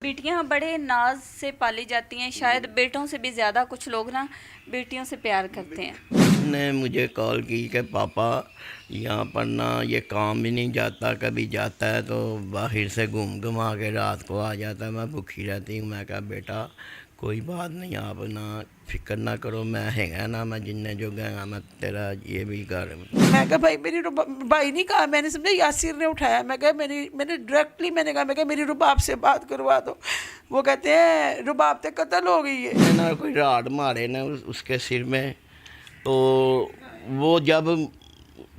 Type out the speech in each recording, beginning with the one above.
बेटियां बड़े नाज से पाली जाती हैं, शायद बेटों से भी ज़्यादा कुछ लोग ना बेटियों से प्यार करते हैं। ने मुझे कॉल की कि पापा यहाँ पर ना ये काम भी नहीं जाता, कभी जाता है तो बाहर से घूम घुमा के रात को आ जाता है, मैं भूखी रहती हूँ। मैं कहा बेटा कोई बात नहीं, आप ना फिक्र ना करो, मैं हैगा ना, मैं जिन्ने जो गया मैं तेरा ये भी कर। मैं कहा भाई मेरी भाई नहीं कहा, मैंने समझा यासिर ने उठाया। मैं कहा मैंने डायरेक्टली मैंने कहा, मैं कहा मेरी रुबाब से बात करवा दो। वो कहते हैं रुबाब तो कत्ल हो गई है ना। कोई राड मारे ना उसके सिर में, तो वो जब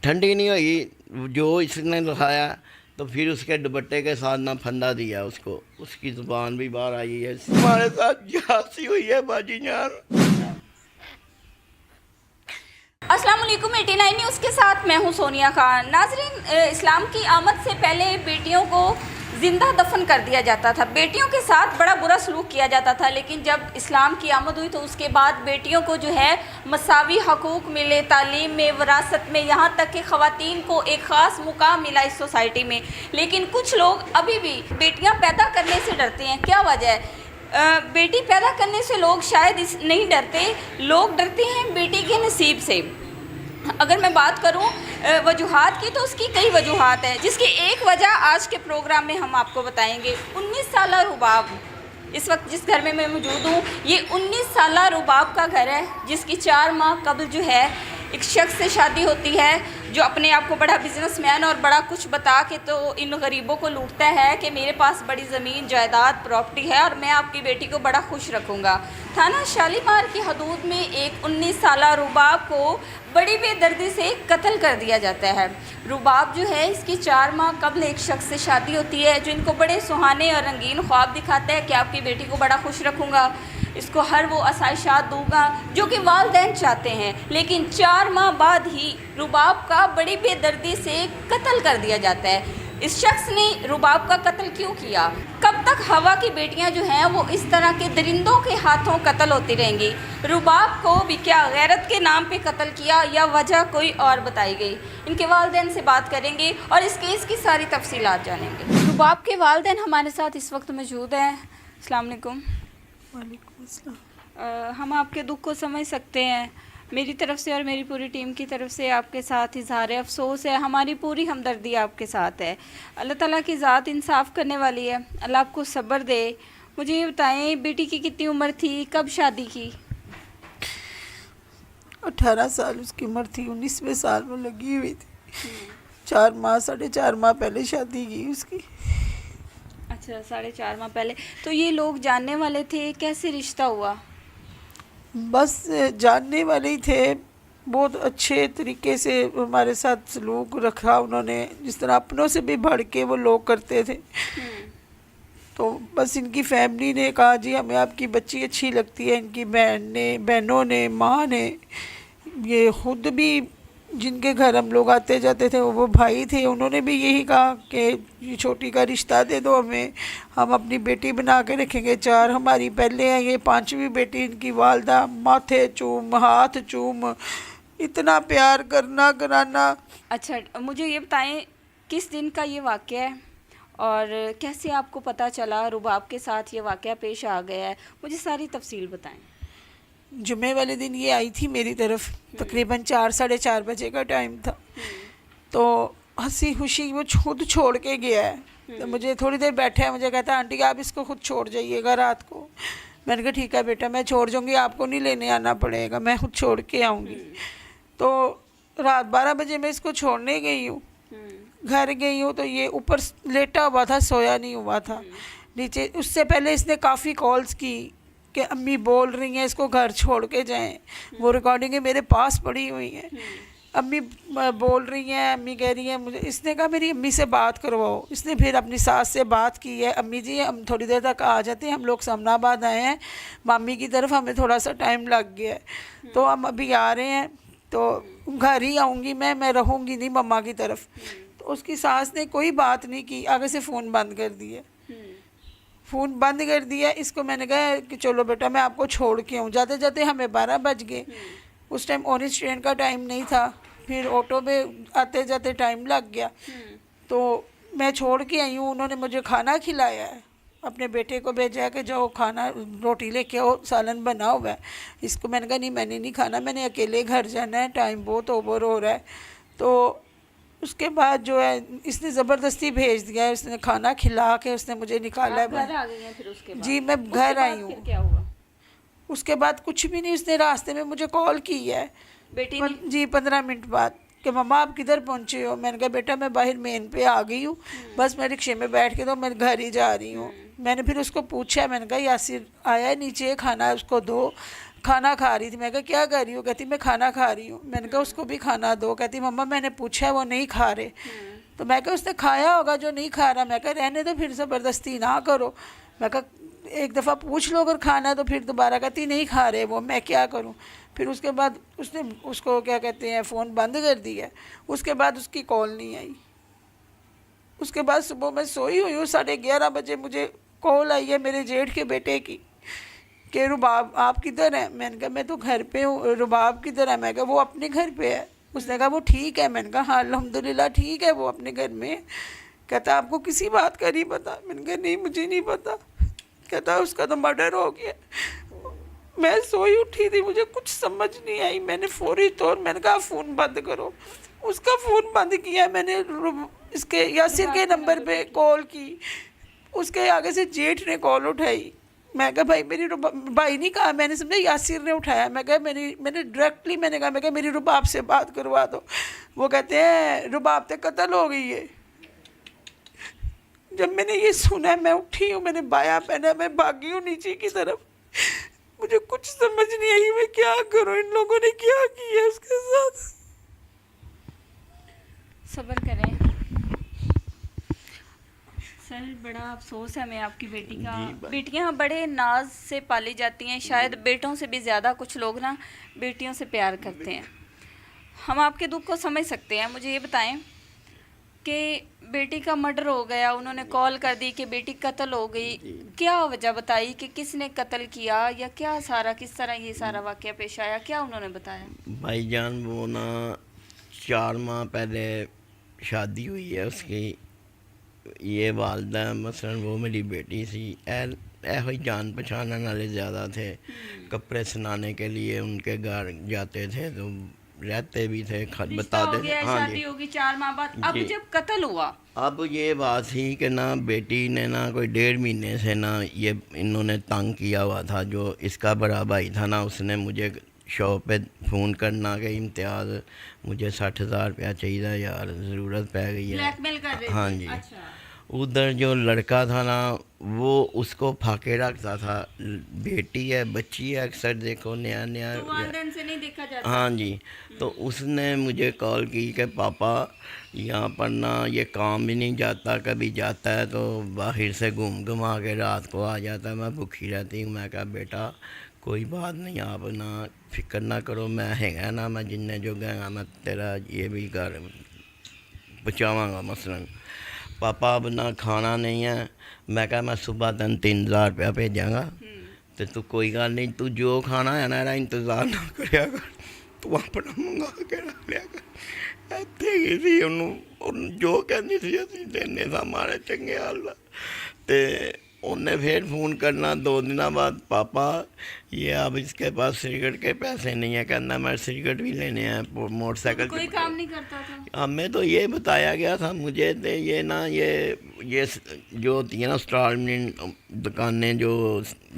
ठंडी नहीं हुई जो इसने दिखाया तो फिर उसके दुपट्टे के साथ ना फंदा दिया उसको, उसकी ज़ुबान भी बाहर आई है। हमारे साथ झांसी हुई है बाजी यार। अस्सलाम वालेकुम, 89 न्यूज़ के साथ मैं हूं सोनिया खान। नाजरीन, इस्लाम की आमद से पहले बेटियों को ज़िंदा दफन कर दिया जाता था, बेटियों के साथ बड़ा बुरा सलूक किया जाता था। लेकिन जब इस्लाम की आमद हुई तो उसके बाद बेटियों को जो है मसावी हकूक़ मिले, तालीम में, विरासत में, यहाँ तक कि ख़वातीन को एक ख़ास मुकाम मिला इस सोसाइटी में। लेकिन कुछ लोग अभी भी बेटियाँ पैदा करने से डरते हैं। क्या वजह है? बेटी पैदा करने से लोग शायद नहीं डरते, लोग डरते हैं बेटी के नसीब से। अगर मैं बात करूं वजूहात की तो उसकी कई वजूहात हैं, जिसकी एक वजह आज के प्रोग्राम में हम आपको बताएंगे। 19 साला रुबाब, इस वक्त जिस घर में मैं मौजूद हूँ ये 19 साला रुबाब का घर है, जिसकी 4 माह कबल जो है एक शख्स से शादी होती है जो अपने आप को बड़ा बिजनेसमैन और बड़ा कुछ बता के तो इन गरीबों को लूटता है कि मेरे पास बड़ी ज़मीन जायदाद प्रॉपर्टी है और मैं आपकी बेटी को बड़ा खुश रखूँगा। थाना शालीमार की हदूद में एक 19 साला रुबाब को बड़ी बेदर्दी से कत्ल कर दिया जाता है। रुबाब जो है इसकी 4 माह कबल एक शख्स से शादी होती है जो इनको बड़े सुहाने और रंगीन ख्वाब दिखाता है कि आपकी बेटी को बड़ा खुश रखूँगा, इसको हर वो आसाइशात दूंगा जो कि वालिदैन चाहते हैं। लेकिन 4 माह बाद ही रुबाब का बड़ी बेदर्दी से कत्ल कर दिया जाता है। इस शख्स ने रुबाब का कत्ल क्यों किया? कब तक हवा की बेटियां जो हैं वो इस तरह के दरिंदों के हाथों कत्ल होती रहेंगी? रुबाब को भी क्या गैरत के नाम पे कत्ल किया या वजह कोई और बताई गई? इनके वालिदैन से बात करेंगे और इस केस की सारी तफसीलात जानेंगे। रुबाब के वालिदैन हमारे साथ इस वक्त मौजूद हैं। अस्सलाम वालेकुम। वालेकुम अस्सलाम। हम आपके दुख को समझ सकते हैं। मेरी तरफ़ से और मेरी पूरी टीम की तरफ से आपके साथ इज़हार अफसोस है, हमारी पूरी हमदर्दी आपके साथ है। अल्लाह ताला की ज़ात इंसाफ करने वाली है, अल्लाह आपको सब्र दे। मुझे ये बताएं, बेटी की कितनी उम्र थी, कब शादी की? 18 साल उसकी उम्र थी, 19वें साल में लगी हुई थी। 4 माह 4.5 माह पहले शादी की उसकी। अच्छा, 4.5 माह पहले। तो ये लोग जानने वाले थे, कैसे रिश्ता हुआ? बस जानने वाले ही थे, बहुत अच्छे तरीके से हमारे साथ सलूक रखा उन्होंने, जिस तरह अपनों से भी बढ़ के वो लोग करते थे। तो बस इनकी फैमिली ने कहा जी हमें आपकी बच्ची अच्छी लगती है। इनकी बहनों ने, माँ ने, ये ख़ुद भी जिनके घर हम लोग आते जाते थे वो भाई थे, उन्होंने भी यही कहा कि ये छोटी का रिश्ता दे दो हमें, हम अपनी बेटी बना के रखेंगे। 4 हमारी पहले हैं, ये 5वीं बेटी इनकी वालदा। माथे चूम, हाथ चूम, इतना प्यार करना कराना। अच्छा, मुझे ये बताएं किस दिन का ये वाक़या है और कैसे आपको पता चला रुबाब के साथ ये वाक़या पेश आ गया है? मुझे सारी तफसील बताएं। जुमे वाले दिन ये आई थी मेरी तरफ, तकरीबन 4 साढ़े 4 बजे का टाइम था। तो हंसी खुशी वो खुद छोड़ के गया है। तो मुझे थोड़ी देर बैठे हैं, मुझे कहता है आंटी आप इसको खुद छोड़ जाइएगा रात को। मैंने कहा ठीक है बेटा मैं छोड़ जाऊँगी, आपको नहीं लेने आना पड़ेगा, मैं खुद छोड़ के आऊँगी। तो रात 12 बजे मैं इसको छोड़ने गई हूँ, घर गई हूँ तो ये ऊपर लेटा हुआ था, सोया नहीं हुआ था नीचे। उससे पहले इसने काफ़ी कॉल्स की कि अम्मी बोल रही हैं इसको घर छोड़ के जाएं। वो रिकॉर्डिंगें मेरे पास पड़ी हुई हैं। अम्मी बोल रही हैं, अम्मी कह रही हैं मुझे। इसने कहा मेरी अम्मी से बात करवाओ। इसने फिर अपनी सास से बात की है, अम्मी जी हम थोड़ी देर तक आ जाते हैं, हम लोग समनाबाद आए हैं मामी की तरफ, हमें थोड़ा सा टाइम लग गया है तो हम अभी आ रहे हैं, तो घर ही आऊँगी मैं रहूँगी नहीं मम्मा की तरफ। तो उसकी सास ने कोई बात नहीं की, आगे से फ़ोन बंद कर दिया। फ़ोन बंद कर दिया। इसको मैंने कहा कि चलो बेटा मैं आपको छोड़ के आऊँ। जाते जाते हमें 12 बज गए। उस टाइम ऑरेंज ट्रेन का टाइम नहीं था, फिर ऑटो में आते जाते टाइम लग गया। तो मैं छोड़ के आई हूँ, उन्होंने मुझे खाना खिलाया है अपने बेटे को भेजा कि जाओ खाना रोटी लेके आओ, सालन बना हुआ है। इसको मैंने कहा नहीं मैंने नहीं खाना, मैंने अकेले घर जाना है, टाइम बहुत ओवर हो रहा है। तो उसके बाद जो है इसने ज़बरदस्ती भेज दिया है, उसने खाना खिला के उसने मुझे निकाला आप घर है। आ गई हैं फिर उसके बाद? जी मैं उसके घर बाद आई फिर हूँ। क्या हुआ? उसके बाद कुछ भी नहीं, उसने रास्ते में मुझे कॉल की है बेटी ने? जी 15 मिनट बाद कि मम्मा आप किधर पहुँचे हो। मैंने कहा बेटा मैं बाहर मेन पे आ गई हूँ, बस मैं रिक्शे में बैठ के तो मैं घर ही जा रही हूँ। मैंने फिर उसको पूछा, मैंने कहा यासिर आया है नीचे, खाना उसको दो। खाना खा रही थी, मैं कहा क्या कर रही हो, कहती मैं खाना खा रही हूँ। मैंने कहा उसको भी खाना दो, कहती मम्मा मैंने पूछा है वो नहीं खा रहे। तो मैं कहा उसने खाया होगा जो नहीं खा रहा। मैं कहा रहने दो, फिर ज़बरदस्ती ना करो। मैं कहा एक दफ़ा पूछ लो अगर खाना है तो फिर दोबारा कहती नहीं खा रहे वो, मैं क्या करूं। फिर उसके बाद उसने उसको क्या कहते हैं फ़ोन बंद कर दिया। उसके बाद उसकी कॉल नहीं आई। उसके बाद सुबह मैं सोई हुई हूँ, 11:30 बजे मुझे कॉल आई है मेरे जेठ के बेटे की कि रुबाब आप किधर हैं। मैंने कहा मैं तो घर पे हूँ। रुबाब किधर है, मैं कहा वो अपने घर पे है। उसने कहा वो ठीक है। मैंने कहा हाँ अल्हम्दुलिल्लाह ठीक है, वो अपने घर में है। कहता आपको किसी बात का नहीं पता। मैंने कहा नहीं मुझे नहीं पता। कहता उसका तो मर्डर हो गया। मैं सोई उठी थी, मुझे कुछ समझ नहीं आई। मैंने फौरी तौर मैंने कहा फ़ोन बंद करो। उसका फ़ोन बंद किया मैंने, इसके यासिर के नंबर पे कॉल की। उसके आगे से जेठ ने कॉल उठाई। मैं कहा भाई मेरी भाई नहीं कहा, मैंने समझा यासिर ने उठाया। मैं कहा मैंने डायरेक्टली मैंने कहा मैं कहा मेरी रुबाब से बात करवा दो। वो कहते हैं रुबाब तो कत्ल हो गई है। जब मैंने ये सुना मैं उठी हूँ, मैंने बाया पहना, मैं भागी हूँ नीचे की तरफ। मुझे कुछ समझ नहीं आई मैं क्या करूँ, इन लोगों ने क्या किया उसके साथ। सब्र करें सर, बड़ा अफसोस है हमें आपकी बेटी का। बेटियां बड़े नाज से पाली जाती हैं, शायद बेटों से भी ज़्यादा कुछ लोग ना बेटियों से प्यार करते हैं। हम आपके दुख को समझ सकते हैं। मुझे ये बताएं कि बेटी का मर्डर हो गया, उन्होंने कॉल कर दी कि बेटी कत्ल हो गई, क्या वजह बताई कि किसने कत्ल किया या क्या सारा किस तरह ये सारा वाक़या पेश आया, क्या उन्होंने बताया? भाईजान वो ना 4 माह पहले शादी हुई है उसकी। ये वालदा मसलन वो मेरी बेटी सी, ऐसे ही जान पहचानने वाले ज़्यादा थे। कपड़े सुनाने के लिए उनके घर जाते थे तो रहते भी थे, बताते थे। हाँ शादी जी होगी 4 माह बाद। अब जी। जब कत्ल हुआ, अब ये बात थी कि ना बेटी ने ना कोई 1.5 महीने से ना ये इन्होंने तंग किया हुआ था। जो इसका बड़ा भाई था ना, उसने मुझे शॉप पे फ़ोन करना कि इम्तियाज़ मुझे 60,000 रुपया चाहिए यार, ज़रूरत पै गई है। ब्लैकमेल कर रहे थे? हाँ जी। अच्छा। उधर जो लड़का था ना वो उसको फाके रखता था। बेटी है, बच्ची है, अक्सर देखो नया नया। तो वालिदैन से नहीं देखा जाता? हाँ जी। तो उसने मुझे कॉल की कि पापा यहाँ पर ना ये काम भी नहीं जाता, कभी जाता है तो बाहर से घूम घुमा के रात को आ जाता है, मैं भूखी रहती हूँ। मैं कहा बेटा कोई बात नहीं, आप ना फिक्र ना करो, मैं हैगा ना, मैं जिन्ने जो गया मैं तेरा ये भी कर पहुँचावांगा। मसलन पापा अब ना खाना नहीं है। मैं कहा मैं सुबह तेन 3,000 रुपया भेजांगा तो तू कोई गल नहीं, तू जो खाना है ना इंतज़ार ना करिया कर, तू अपना मंगा के रख लिया कर। ਇੱਥੇ ਗਈ ਸੀ ਉਹਨੂੰ ਜੋ ਕਹਿੰਦੀ ਸੀ ਅਸੀਂ ਦੇਣੇ ਸਾਂ ਮਾਰੇ ਚੰਗੇ ਹਾਲ ਤੇ उन्हें फिर फ़ोन करना 2 दिनों बाद, पापा ये अब इसके पास सिगरेट के पैसे नहीं है। कहना मैं सिगरेट भी लेने हैं मोटरसाइकिल। कोई काम नहीं करता था? हमें तो ये बताया गया था मुझे तो ये ना ये जो होती है ना इंस्टॉलमेंट दुकानें जो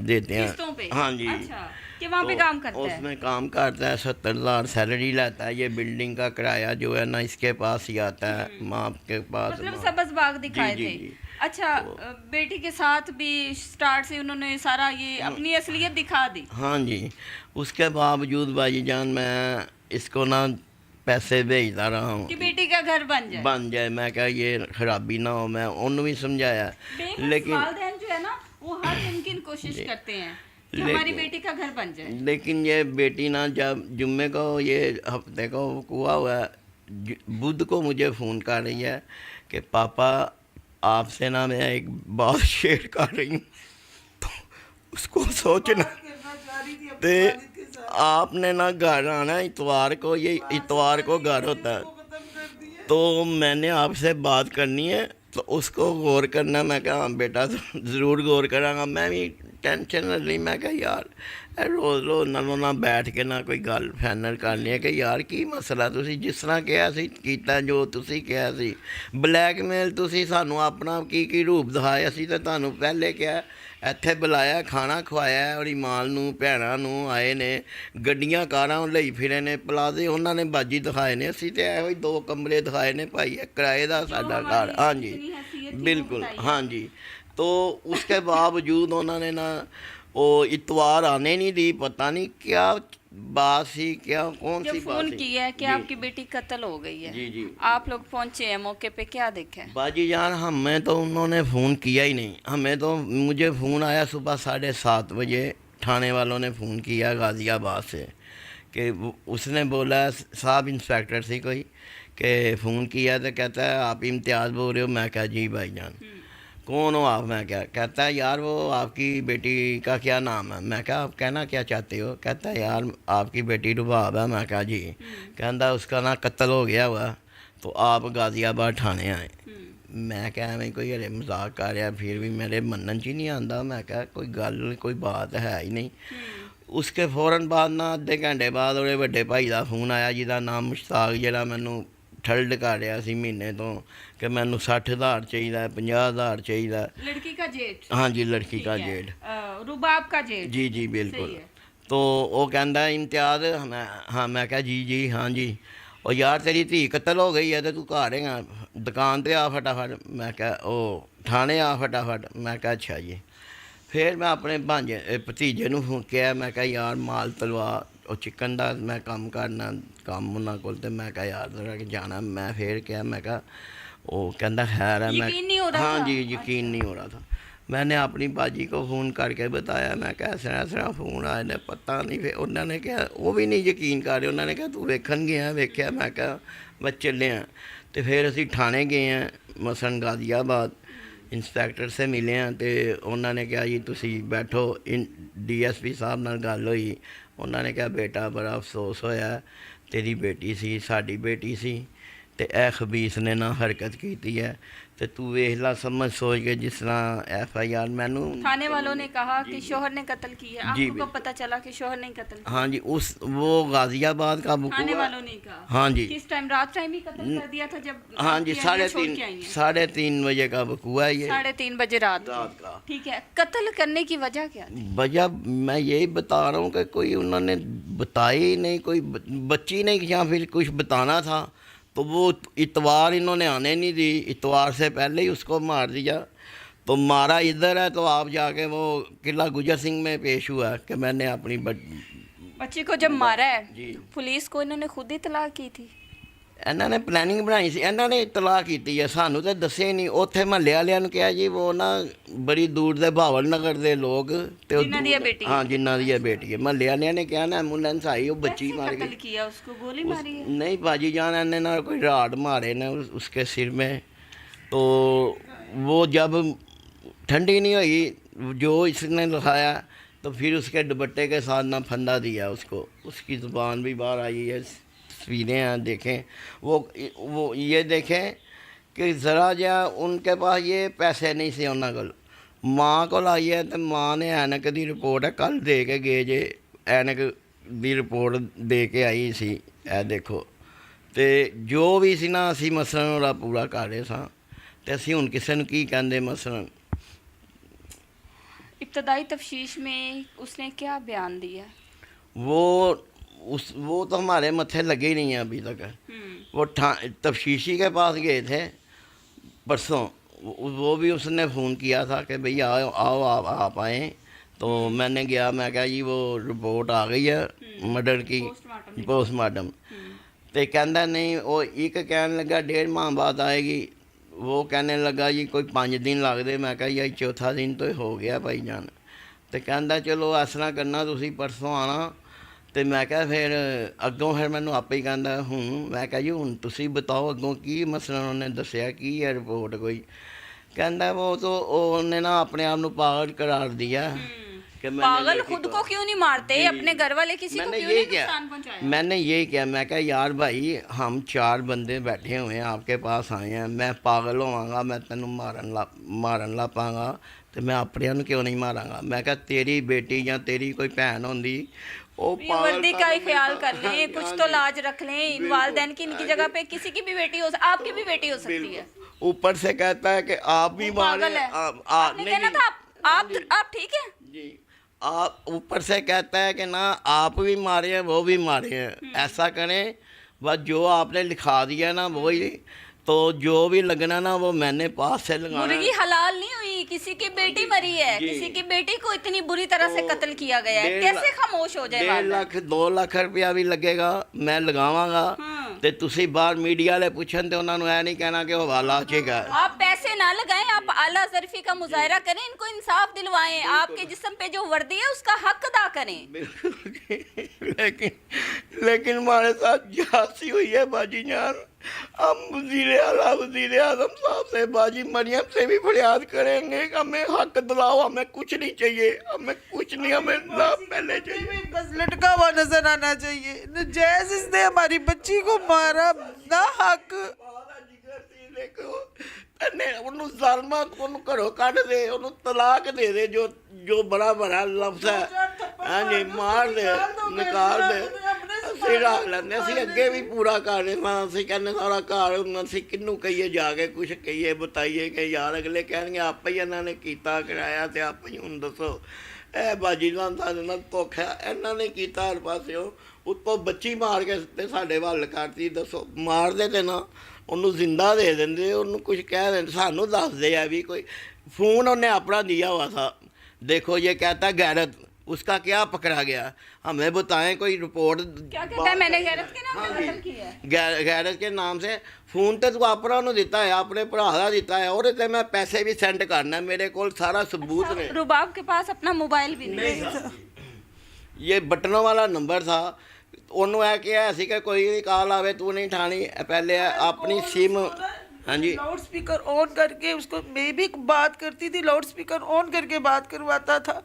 देते हैं। किस्तों पे? हाँ जी। अच्छा, कि वहाँ पे तो काम करता है? उसमें काम करता है, 70,000 सैलरी लेता है। ये बिल्डिंग का किराया जो है ना इसके पास ही आता है, माँ के पास। मतलब सब्ज़ बाग दिखाए जी, थे? जी। अच्छा, बेटी के साथ भी स्टार्ट से उन्होंने सारा ये अपनी असलियत दिखा दी? हाँ जी। उसके बावजूद भाईजान मैं इसको ना पैसे भेजता रहा हूँ कि बेटी का घर बन जाए। मैं क्या ये खराबी ना हो, मैं उन्होंने भी समझाया। लेकिन वालिदैन जो है ना वो हर मुमकिन कोशिश करते हैं कि हमारी बेटी का घर बन जाए। लेकिन ये बेटी ना जब जुम्मे को ये हफ्ते को हुआ हुआ बुध को मुझे फ़ोन कर रही है कि पापा आपसे ना मैं एक बात शेयर कर रही हूँ, तो उसको सोचना ते आपने ना घर आना इतवार को, ये इतवार को घर होता है, तो मैंने आपसे बात करनी है तो उसको गौर करना। मैं कहा हाँ बेटा ज़रूर गौर करांगा। मैं भी टेंशन ली। मैं कहा यार रोज़ रोज़ नालों ना बैठ के ना कोई गल फाइनल करनी है कि यार की मसला, तुसी जिस तरह कहा सी कीता जो तुसी कहा सी, ब्लैकमेल तुसी सानू अपना की रूप दिखाया सी, तो तुहानू पहले क्या ਇੱਥੇ ਬੁਲਾਇਆ, ਖਾਣਾ ਖਵਾਇਆ, ਔਰ ਇਮਾਨ ਨੂੰ ਭੈਣਾਂ ਨੂੰ ਆਏ ਨੇ, ਗੱਡੀਆਂ ਕਾਰਾਂ ਲਈ ਫਿਰੇ ਨੇ, ਪਲਾਜ਼ੇ ਉਹਨਾਂ ਨੇ ਬਾਜੀ ਦਿਖਾਏ ਨੇ। ਅਸੀਂ ਤੇ ਇਹੋ ਹੀ 2 ਕਮਰੇ ਦਿਖਾਏ ਨੇ ਭਾਈ, ਇਹ ਕਿਰਾਏ ਦਾ ਸਾਡਾ ਘਰ। हाँ जी बिल्कुल, हाँ जी। तो उसके बावजूद उन्होंने ना वो इतवार आने नहीं दी। पता नहीं क्या बात सी, क्या कौन जब सी बात फोन सी। किया है कि जी। आपकी बेटी कत्ल हो गई है, जी जी आप लोग पहुंचे हैं मौके पे, क्या देखा है? बाजी जान हमें तो उन्होंने फ़ोन किया ही नहीं। हमें तो मुझे फ़ोन आया सुबह 7:30 बजे, थाने वालों ने फ़ोन किया गाज़ियाबाद से कि उसने बोला, साहब इंस्पेक्टर से कोई कि फ़ोन किया, तो कहता है आप इम्तियाज़ बोल रहे हो? मैं कहा जी भाईजान। कौन हो आप? मैं क्या? कहता है यार वो आपकी बेटी का क्या नाम है? मैं कहा आप कहना क्या चाहते हो? कहता है यार आपकी बेटी रुबाब है। मैं कहा जी। कहता उसका ना कत्ल हो गया हुआ, तो आप गाज़ियाबाद थाने आए। मैं क्या मैं कोई हरे मजाक कर रहा, फिर भी मेरे मनन च ही नहीं आता। मैं क्या कोई गल कोई बात है ही नहीं। उसके फौरन बाद ना अद्धे घंटे बाद ਉਹਦੇ ਵੱਡੇ ਭਾਈ ਦਾ ਫੋਨ ਆਇਆ, ਜਿਹਦਾ ਨਾਮ ਮੁਸ਼ਤਾਕ, ਜਿਹੜਾ ਮੈਨੂੰ ਠਲਡ ਕਰ ਰਿਹਾ ਸੀ ਮਹੀਨੇ ਤੋਂ कि मैंने 60,000 चाहिए, 50,000 चाहिए। लड़की का जेठ? हाँ जी लड़की का ठीक है। जेठ। रुबाब का जेठ? जी जी बिल्कुल। सही है। तो वो कहता इम्तियाज़, हाँ मैं कहा जी जी हाँ जी। और यार तेरी धी कत्ल हो गई है तो तू घर है दुकान पे आ फटाफट। मैं कहा ओ थाने आ फटाफट। मैं कहा अच्छा जी। फिर मैं अपने भांजे भतीजे ਨੂੰ ਫੋਨ किया। मैं कहा यार माल तलवा, ਉਹ ਚਿਕਨ ਦਾ ਮੈਂ ਕੰਮ ਕਰਨਾ, ਕੰਮ ਉਹਨਾਂ ਕੋਲ, ਤੇ ਮੈਂ ਕਿਹਾ ਯਾਰ ਜ਼ਰਾ ਜਾਣਾ। मैं फिर किया, मैं कहा वो कहता खैर है। मैं यकीन नहीं हो रहा हाँ था? जी यकीन नहीं हो रहा था। मैंने अपनी बाजी को फ़ोन करके बताया, मैं कहा इस तरह फ़ोन आए ने पता नहीं। फिर उन्होंने कहा वो भी नहीं यकीन कर रहे। उन्होंने कहा तू वेखन गया वेख्या? मैं कहा मैं चले हैं। तो फिर असी थाने गए हैं मसन गाज़ियाबाद, इंस्पैक्टर से मिले हैं। तो उन्होंने कहा जी तुसी बैठो, इन DSP साहब नाल गल हुई। उन्होंने कहा बेटा बड़ा अफसोस होया, तेरी बेटी सी, साडी बेटी सी, ਤੇ ਇਹ ਖਬੀਸ ਨੇ ਨਾ हरकत की है। तो तू वेख ला समझ सोच के, जिस तरह FIR मैनू थाने वालों ने कहा कि शोहर ने कत्ल किया। जी, आपको कब पता चला कि शोहर ने कत्ल किया? हाँ जी उस वो गाज़ियाबाद का थाने वकूआ। वालों ने कहा? हाँ जी किस टाइम? रात टाइम ही कत्ल कर दिया था जब? हाँ जी आपकी अहलिया छोड़ के आई हैं? 3:30 बजे का वकूआ है ये, 3:30 बजे रात रात का। ठीक है। कत्ल करने की वजह क्या थी? वजह मैं यही बता रहा हूँ कि कोई उन्होंने बताई नहीं, कोई बच्ची नहीं, या फिर कुछ बताना था तो वो इतवार इन्होंने आने नहीं दी। इतवार से पहले ही उसको मार दिया। तो मारा इधर है तो आप जाके वो किला गुजर सिंह में पेश हुआ कि मैंने अपनी बच्ची को जब मारा है जी पुलिस को इन्होंने खुद ही इतला की थी? ਇਹਨਾਂ ਨੇ ਪਲੈਨਿੰਗ ਬਣਾਈ ਸੀ, ਇਹਨਾਂ ਨੇ ਇਤਲਾਹ ਕੀਤੀ ਹੈ, ਸਾਨੂੰ ਤਾਂ ਦੱਸਿਆ ਹੀ ਨਹੀਂ। ਉੱਥੇ ਮਹੱਲੇ ਵਾਲਿਆਂ ਨੂੰ ਕਿਹਾ ਜੀ ਉਹ ਨਾ ਬੜੀ ਦੂਰ ਦੇ ਭਾਵਲ ਨਗਰ ਦੇ ਲੋਕ ਤੇ ਉਹ ਜਿਨ੍ਹਾਂ ਦੀਆਂ ਬੇਟੀਆਂ। ਹਾਂ ਜਿਨ੍ਹਾਂ ਦੀ ਬੇਟੀ ਹੈ, ਮਹੱਲੇ ਵਾਲਿਆਂ ਨੇ ਕਿਹਾ ਨਾ ਐਂਬੂਲੈਂਸ आई वो बच्ची मार कत्ल गई। किया उसको? गोली मारी है? नहीं बाजी जान ने ना कोई राड मारे ना उसके सिर में। तो वो जब ठंडी नहीं हुई जो इसने लिखाया, तो फिर उसके दुपट्टे के साथ ना फंदा दिया उसको, उसकी ज़ुबान भी बाहर आई है, तस्वीरें हैं देखें। वो ये देखें कि ज़रा जा उनके पास ये पैसे नहीं से उन्होंने कोल। माँ को आई है तो माँ ने ऐनक की रिपोर्ट है कल दे के गए जे, ऐनक की रिपोर्ट दे के आई सी। ए देखो तो जो भी सी ना असी मसलन ਉਹਦਾ पूरा कर रहे सां, तो असी हुण किसी ਨੂੰ ਕੀ ਕਹਿੰਦੇ मसलन। इब्तदाई तफ्तीश में उसने क्या बयान दिया? वो तो हमारे मत्थे लगे ही नहीं हैं अभी तक। वो तफ्तीशी के पास गए थे परसों, वो भी उसने फ़ोन किया था कि भई आओ आप आएँ। तो मैंने गया, मैं कहा जी वो रिपोर्ट आ गई है मर्डर की, पोस्टमार्टम। तो कहता नहीं, वो एक कहने लगा 1.5 माह बाद आएगी, वो कहने लगा जी कोई 5 दिन लगते। मैं कहा यार 4था दिन तो हो गया भाई जान। तो कहता चलो इस तरह करना तुसी परसों आना। तो मैं क्या फिर अगों फिर मैनू आपे ही कहता हूँ। मैं कहा जी हूँ तुसी बताओ अगों की मसला उन्हें दसिया की है रिपोर्ट कोई। कहता वो तो उन्हें ना अपने आप को पागल करार दिया कि मैंने पागल लड़की खुद को क्यों नहीं मारते, जी, अपने घर वाले किसी को मैंने क्यों ये नहीं किया, नुकसान पहुंचाया? मैंने ये किया, मैं कहा यार भाई हम 4 बंदे बैठे हुए हैं आपके पास आए हैं, मैं पागल होवांगा, मैं तेन मारन ला पांगा तो मैं अपनिਆਂ ਨੂੰ क्यों नहीं मारांगा। मैं कहा तेरी बेटी या तेरी कोई भैन होंदी वो ये वर्दी का ही ख्याल कर लें, कुछ तो लाज रख लें। इन वालदैन की इनकी जगह पे किसी की भी बेटी हो, आपकी भी बेटी हो सकती है। ऊपर से कहता है कि आप भी मारे, पागल है। आपने नहीं, कहना था आप ठीक है। जी, आप ऊपर से कहता है कि ना आप भी मारे हैं वो भी मारे हैं, ऐसा करें बस जो आपने लिखा दिया ना वही, तो जो भी लगना ना वो मैंने पास से लगाना। मुर्गी हलाल नहीं हुई, किसी की बेटी मरी है, जी। किसी की बेटी को इतनी बुरी तरह से कत्ल किया गया है, 1.5 कैसे खामोश हो जाए? 1.5 लाख 2 लाख रुपया भी लगेगा, मैं लगावांगा ਤੇ ਤੁਸੀਂ ਬਾਹਰ ਮੀਡੀਆ ਵਾਲੇ ਪੁੱਛਣ ਤੇ ਉਹਨਾਂ ਨੂੰ ਐ ਨਹੀਂ ਕਹਿਣਾ ਕਿ ਹਵਾਲਾ ਚੇਗਾ। आप पैसे ना लगाएं, आप आला ज़रफ़ी का मुजाहरा करें, इनको इंसाफ दिलवाएं, आपके जिस्म पे जो वर्दी है उसका हक अदा करें। लेकिन हमारे साथ जासी हुई है बाजी जान, हम वज़ीर आज़म साहब से बाजी मरियम से भी फरियाद करेंगे कि हमें हक दिलाओ, हमें कुछ नहीं चाहिए, हमें कुछ नहीं, हमें इंसाफ पहले चाहिए। बस लटका हुआ नजर आना चाहिए। नजायज इसने हमारी बच्ची को मारा ना हक। ਉਹਨੂੰ ਜ਼ਾਲਮਾ ਉਹਨੂੰ ਘਰੋਂ ਕੱਢ ਦੇ, ਉਹਨੂੰ ਤਲਾਕ ਦੇ ਦੇ, ਜੋ ਬੜਾ ਬੜਾ ਲਫ਼ਜ਼ ਹੈ, ਹਾਂਜੀ ਮਾਰ ਦੇ, ਨਿਕਾਲ ਦੇ। ਅਸੀਂ ਰੱਖ ਲੈਂਦੇ, ਅਸੀਂ ਅੱਗੇ ਵੀ ਪੂਰਾ ਕਰ ਰਹੇ ਹਾਂ, ਅਸੀਂ ਕਹਿੰਦੇ ਸਾਰਾ ਘਰ ਹੁਣ ਅਸੀਂ ਕਿਹਨੂੰ ਕਹੀਏ, ਜਾ ਕੇ ਕੁਛ ਕਹੀਏ, ਬਤਾਈਏ ਕਿ ਯਾਰ ਅਗਲੇ ਕਹਿਣਗੇ ਆਪੇ ਹੀ ਇਹਨਾਂ ਨੇ ਕੀਤਾ ਕਰਾਇਆ ਤੇ ਆਪੇ ਹੀ ਹੁਣ ਦੱਸੋ। ਇਹ ਬਾਜੀ ਨਾਲ ਸਾਡੇ ਨਾਲ ਧੋਖਾ ਇਹਨਾਂ ਨੇ ਕੀਤਾ ਹਰ ਪਾਸਿਓਂ, ਉੱਤੋਂ ਬੱਚੀ ਮਾਰ ਕੇ ਤੇ ਸਾਡੇ ਵੱਲ ਕਰਤੀ। ਦੱਸੋ ਮਾਰਦੇ ਤੇ ਨਾ ਉਹਨੂੰ ਜ਼ਿੰਦਾ ਦੇ ਦਿੰਦੇ, ਉਹਨੂੰ ਕੁਝ ਕਹਿ ਦਿੰਦੇ, ਸਾਨੂੰ ਦੱਸਦੇ ਆ ਵੀ ਕੋਈ फ़ोन ਉਹਨੇ अपना दिया हुआ था, देखो ये कहता गैरत, उसका क्या पकड़ा गया, हमें बताएं कोई रिपोर्ट। क्या कहता है? मैंने गैरत के नाम पे कत्ल किया है। गैरत के नाम से फ़ोन तो तू अपना ਉਹਨੂੰ ਦਿੱਤਾ है, अपने भरा का ਦਿੱਤਾ है, ਉਹਦੇ ਤੇ मैं पैसे भी सेंड करना, मेरे को सारा सबूत ने। रुबाब के पास अपना मोबाइल भी नहीं था। ये बटनों वाला नंबर था, ਉਹਨੂੰ ਇਹ ਕਿਹਾ ਸੀ ਕਿ ਕੋਈ ਵੀ ਕਾਲ ਆਵੇ ਤੂੰ ਨਹੀਂ ਠਾਣੀ, ਪਹਿਲੇ ਆਪਣੀ सिम। हाँ जी, लाउड स्पीकर ऑन करके उसको, मैं भी बात करती थी, लाउड स्पीकर ऑन करके बात करवाता था।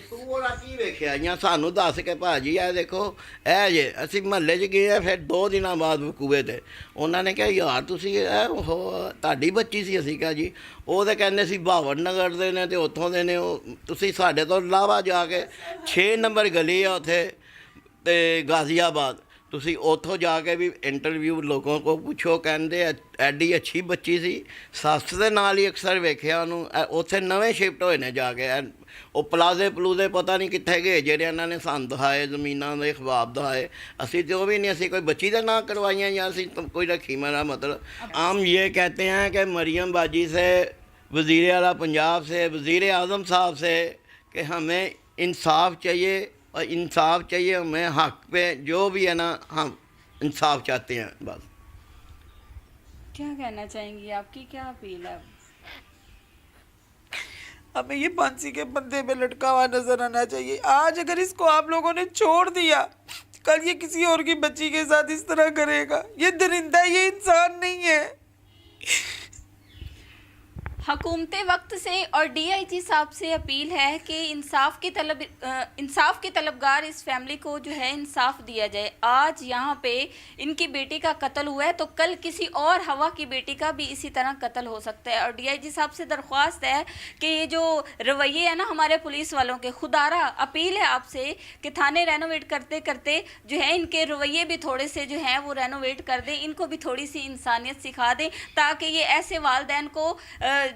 ਤੂੰ ਉਹਦਾ ਕੀ ਵੇਖਿਆ ਜਾਂ ਸਾਨੂੰ ਦੱਸ ਕੇ ਭਾਜੀ ਇਹ ਦੇਖੋ ਇਹ ਜੇ ਅਸੀਂ ਮਹੱਲੇ 'ਚ ਗਏ ਆ, ਫਿਰ 2 ਦਿਨਾਂ ਬਾਅਦ ਵਕੂਏ ਤੇ ਉਹਨਾਂ ਨੇ ਕਿਹਾ ਯਾਰ ਤੁਸੀਂ ਇਹ ਤੁਹਾਡੀ ਬੱਚੀ ਸੀ। ਅਸੀਂ ਕਿਹਾ ਜੀ ਉਹ ਤਾਂ ਕਹਿੰਦੇ ਸੀ ਭਾਵਰ ਨਗਰ ਦੇ ਨੇ ਤੇ ਉੱਥੋਂ ਦੇ ਨੇ, ਉਹ ਤੁਸੀਂ ਸਾਡੇ ਤੋਂ ਇਲਾਵਾ ਜਾ ਕੇ 6 ਨੰਬਰ ਗਲੀ ਆ ਉੱਥੇ ਤੇ गाजियाबाद, ਤੁਸੀਂ ਉੱਥੋਂ ਜਾ ਕੇ ਵੀ ਇੰਟਰਵਿਊ ਲੋਕਾਂ ਕੋ ਪੁੱਛੋ, ਕਹਿੰਦੇ ਐਡੀ ਅੱਛੀ ਬੱਚੀ ਸੀ, ਸੱਸ ਦੇ ਨਾਲ ਹੀ ਅਕਸਰ ਵੇਖਿਆ ਉਹਨੂੰ। ਉੱਥੇ ਨਵੇਂ ਸ਼ਿਫਟ ਹੋਏ ਨੇ ਜਾ ਕੇ, ਉਹ ਪਲਾਜ਼ੇ ਪਲੂਜ਼ੇ ਪਤਾ ਨਹੀਂ ਕਿੱਥੇ ਗਏ ਜਿਹੜੇ ਇਹਨਾਂ ਨੇ ਸਾਨੂੰ ਦਿਖਾਏ, ਜ਼ਮੀਨਾਂ ਦੇ ਖਵਾਬ ਦਿਖਾਏ। ਅਸੀਂ तो भी नहीं, ਅਸੀਂ कोई बच्ची का ना करवाइयाँ या ਅਸੀਂ कोई रखी। मेरा मतलब हम ये कहते हैं कि मरियम बाजी से, वज़ीर आला पंजाब से, वज़ीर आज़म साहब से कि हमें इंसाफ चाहिए, और इंसाफ चाहिए हमें हक पे, जो भी है ना हम इंसाफ चाहते हैं बस। क्या कहना चाहेंगी, आपकी क्या अपील है? हमें ये फांसी के बंदे पे लटका हुआ नजर आना चाहिए। आज अगर इसको आप लोगों ने छोड़ दिया, कल ये किसी और की बच्ची के साथ इस तरह करेगा। ये दरिंदा, ये इंसान नहीं है। हुकूमत वक्त से और DIG साहब से अपील है कि इंसाफ के तलबगार इस फैमिली को जो है इंसाफ दिया जाए। आज यहाँ पे इनकी बेटी का कत्ल हुआ है तो कल किसी और हवा की बेटी का भी इसी तरह कत्ल हो सकता है। और DIG साहब से दरख्वास्त है कि ये जो रवैये है ना हमारे पुलिस वालों के, खुदारा अपील है आपसे कि थाने रेनोवेट करते करते जो है इनके रवैये भी थोड़े से जो हैं वो रेनोवेट कर दें, इनको भी थोड़ी सी इंसानियत सिखा दें, ताकि ये ऐसे वालदैन को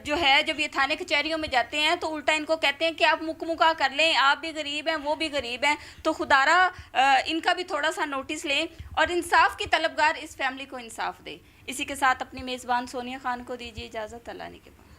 जो है जब ये थाने कचहरियों में जाते हैं तो उल्टा इनको कहते हैं कि आप मुकमुका कर लें, आप भी गरीब हैं वो भी गरीब हैं। तो खुदारा इनका भी थोड़ा सा नोटिस लें और इंसाफ की तलबगार इस फैमिली को इंसाफ दें। इसी के साथ अपनी मेज़बान सोनिया खान को दीजिए इजाज़त। अल्लाह ने के बाद।